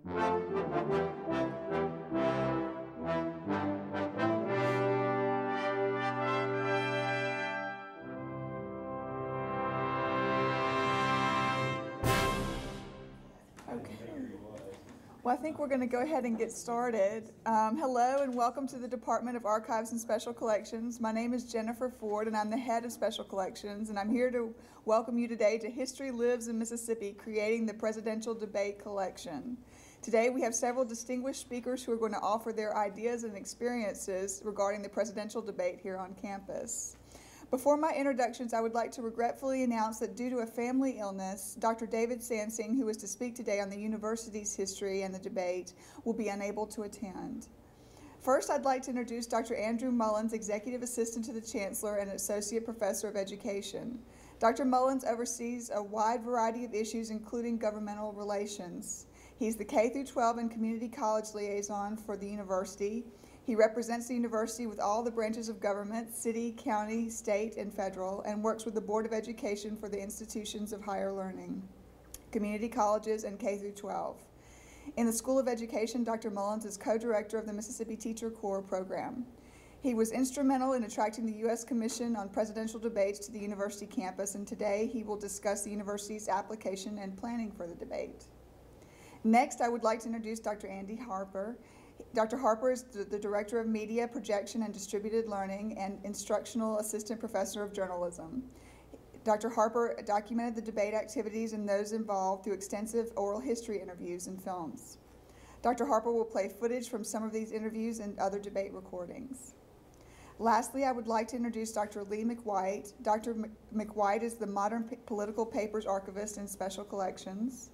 Well, I think we're going to go ahead and get started. Hello and welcome to the Department of Archives and Special Collections. My name is Jennifer Ford and I'm the head of Special Collections, and I'm here to welcome you today to History Lives in Mississippi, Creating the Presidential Debate Collection. Today we have several distinguished speakers who are going to offer their ideas and experiences regarding the presidential debate here on campus. Before my introductions, I would like to regretfully announce that due to a family illness, Dr. David Sansing, who is to speak today on the university's history and the debate, will be unable to attend. First, I'd like to introduce Dr. Andrew Mullins, Executive Assistant to the Chancellor and Associate Professor of Education. Dr. Mullins oversees a wide variety of issues, including governmental relations. He's the K-12 and Community College Liaison for the university. He represents the university with all the branches of government, city, county, state, and federal, and works with the Board of Education for the institutions of higher learning, community colleges, and K-12. In the School of Education, Dr. Mullins is co-director of the Mississippi Teacher Corps program. He was instrumental in attracting the U.S. Commission on Presidential Debates to the university campus, and today he will discuss the university's application and planning for the debate. Next, I would like to introduce Dr. Andy Harper. Dr. Harper is the Director of Media, Projection, and Distributed Learning and Instructional Assistant Professor of Journalism. Dr. Harper documented the debate activities and those involved through extensive oral history interviews and films. Dr. Harper will play footage from some of these interviews and other debate recordings. Lastly, I would like to introduce Dr. Lee Mcwhite. Dr. Mcwhite is the Modern Political Papers Archivist in Special Collections.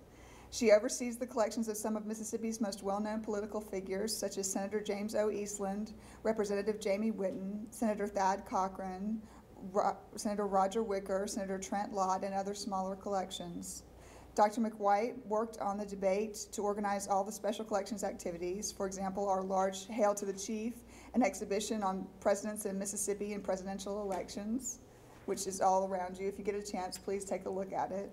She oversees the collections of some of Mississippi's most well-known political figures, such as Senator James O. Eastland, Representative Jamie Whitten, Senator Thad Cochran, Senator Roger Wicker, Senator Trent Lott, and other smaller collections. Dr. Mcwhite worked on the debate to organize all the special collections activities. For example, our large Hail to the Chief, an exhibition on presidents in Mississippi and presidential elections, which is all around you. If you get a chance, please take a look at it.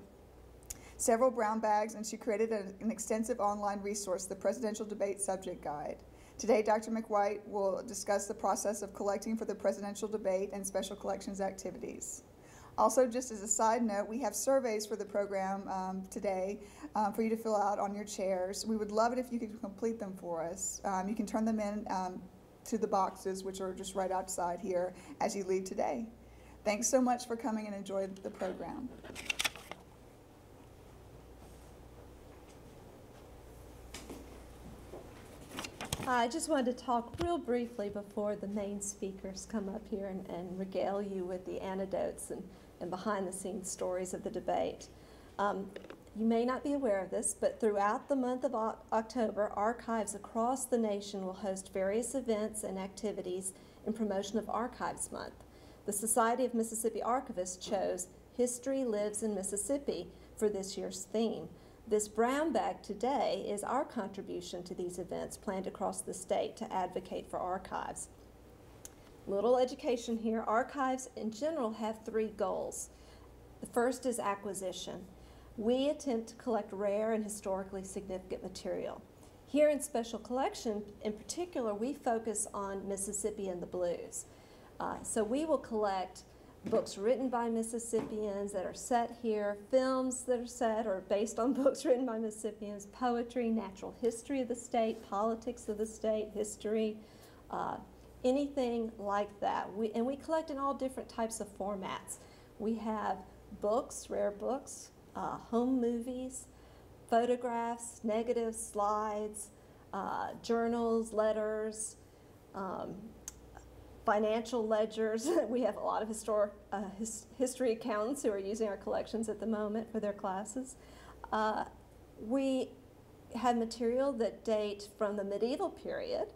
Several brown bags, and she created an extensive online resource, the Presidential Debate Subject Guide. Today, Dr. Mcwhite will discuss the process of collecting for the presidential debate and special collections activities. Also, just as a side note, we have surveys for the program today for you to fill out on your chairs. We would love it if you could complete them for us. You can turn them in to the boxes, which are just right outside here, as you leave today. Thanks so much for coming and enjoy the program. I just wanted to talk real briefly before the main speakers come up here and regale you with the anecdotes and behind-the-scenes stories of the debate. You may not be aware of this, but throughout the month of October, archives across the nation will host various events and activities in promotion of Archives Month. The Society of Mississippi Archivists chose History Lives in Mississippi for this year's theme. This brown bag today is our contribution to these events planned across the state to advocate for archives. Little education here. Archives in general have three goals. The first is acquisition. We attempt to collect rare and historically significant material. Here in Special Collection, in particular, we focus on Mississippi and the blues. So we will collect books written by Mississippians that are set here, films that are set or based on books written by Mississippians, poetry, natural history of the state, politics of the state, history, anything like that. And we collect in all different types of formats. We have books, rare books, home movies, photographs, negatives, slides, journals, letters, financial ledgers. We have a lot of history accountants who are using our collections at the moment for their classes. We have material that date from the medieval period,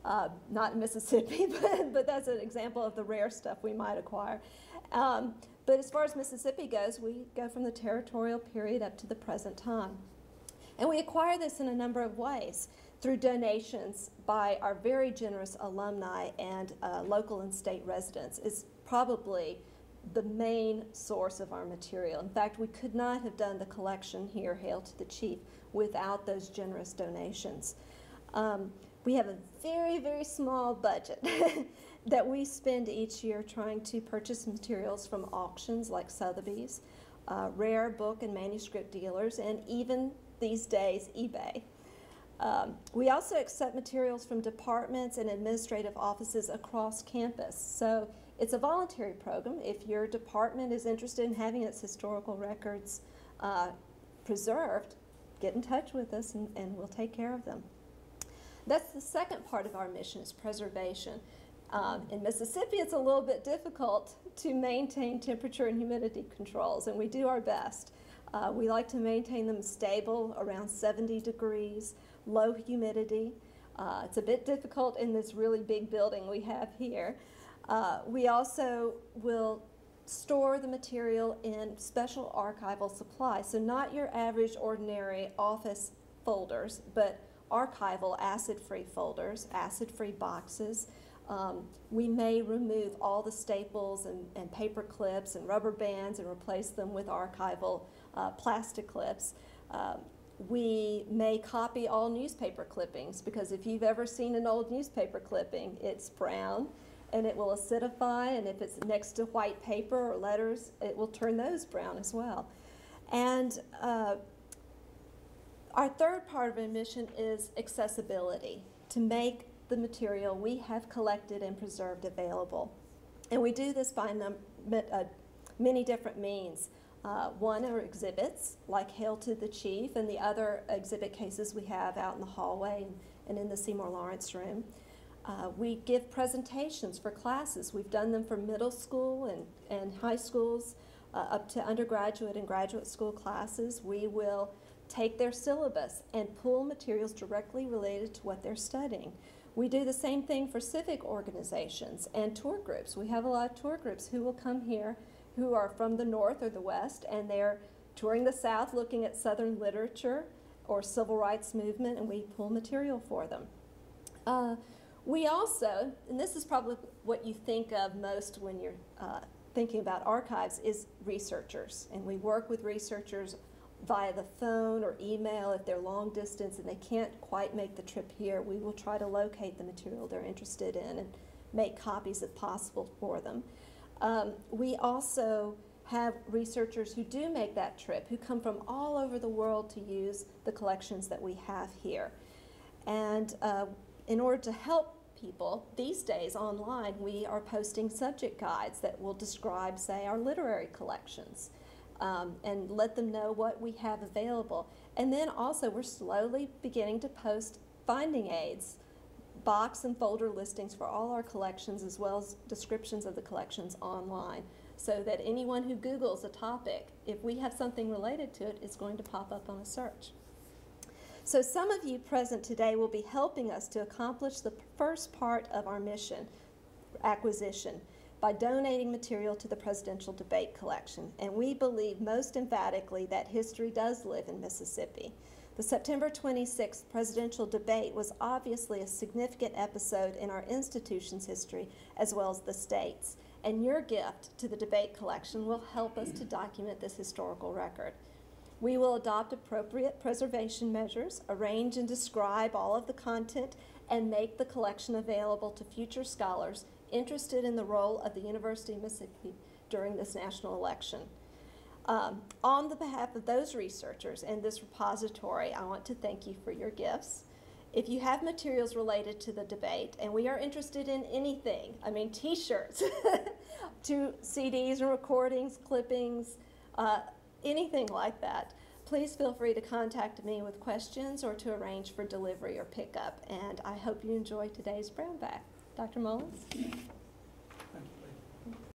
not in Mississippi, but that's an example of the rare stuff we might acquire. But as far as Mississippi goes, we go from the territorial period up to the present time. And we acquire this in a number of ways. Through donations by our very generous alumni and local and state residents is probably the main source of our material. In fact, we could not have done the collection here, Hail to the Chief, without those generous donations. We have a very, very small budget that we spend each year trying to purchase materials from auctions like Sotheby's, rare book and manuscript dealers, and even these days, eBay. We also accept materials from departments and administrative offices across campus. So it's a voluntary program. If your department is interested in having its historical records preserved, get in touch with us and we'll take care of them. That's the second part of our mission, is preservation. In Mississippi, it's a little bit difficult to maintain temperature and humidity controls, and we do our best. We like to maintain them stable, around 70 degrees, low humidity. It's a bit difficult in this really big building we have here. We also will store the material in special archival supplies, so not your average ordinary office folders, but archival acid-free folders, acid-free boxes. We may remove all the staples and paper clips and rubber bands and replace them with archival plastic clips. We may copy all newspaper clippings, because if you've ever seen an old newspaper clipping, it's brown and it will acidify, and if it's next to white paper or letters, it will turn those brown as well. And our third part of our mission is accessibility, to make the material we have collected and preserved available. And we do this by many different means. One are exhibits, like Hail to the Chief, and the other exhibit cases we have out in the hallway and in the Seymour Lawrence room. We give presentations for classes. We've done them for middle school and high schools, up to undergraduate and graduate school classes. We will take their syllabus and pull materials directly related to what they're studying. We do the same thing for civic organizations and tour groups. We have a lot of tour groups who will come here who are from the North or the West, and they're touring the South looking at Southern literature or civil rights movement, and we pull material for them. We also, and this is probably what you think of most when you're thinking about archives, is researchers. And we work with researchers via the phone or email if they're long distance and they can't quite make the trip here. We will try to locate the material they're interested in and make copies if possible for them. We also have researchers who do make that trip, who come from all over the world to use the collections that we have here. And in order to help people, these days online, we are posting subject guides that will describe, say, our literary collections. And let them know what we have available. And then also we're slowly beginning to post finding aids, box and folder listings for all our collections, as well as descriptions of the collections online, so that anyone who Googles a topic, if we have something related to it, it's going to pop up on a search. So some of you present today will be helping us to accomplish the first part of our mission, acquisition, by donating material to the Presidential Debate Collection. And we believe most emphatically that history does live in Mississippi. The September 26th presidential debate was obviously a significant episode in our institution's history, as well as the state's. And your gift to the debate collection will help us to document this historical record. We will adopt appropriate preservation measures, arrange and describe all of the content, and make the collection available to future scholars interested in the role of the University of Mississippi during this national election. On the behalf of those researchers and this repository, I want to thank you for your gifts. If you have materials related to the debate, and we are interested in anything, I mean t-shirts, to CDs and recordings, clippings, anything like that, please feel free to contact me with questions or to arrange for delivery or pickup. And I hope you enjoy today's brown bag. Dr. Mullins?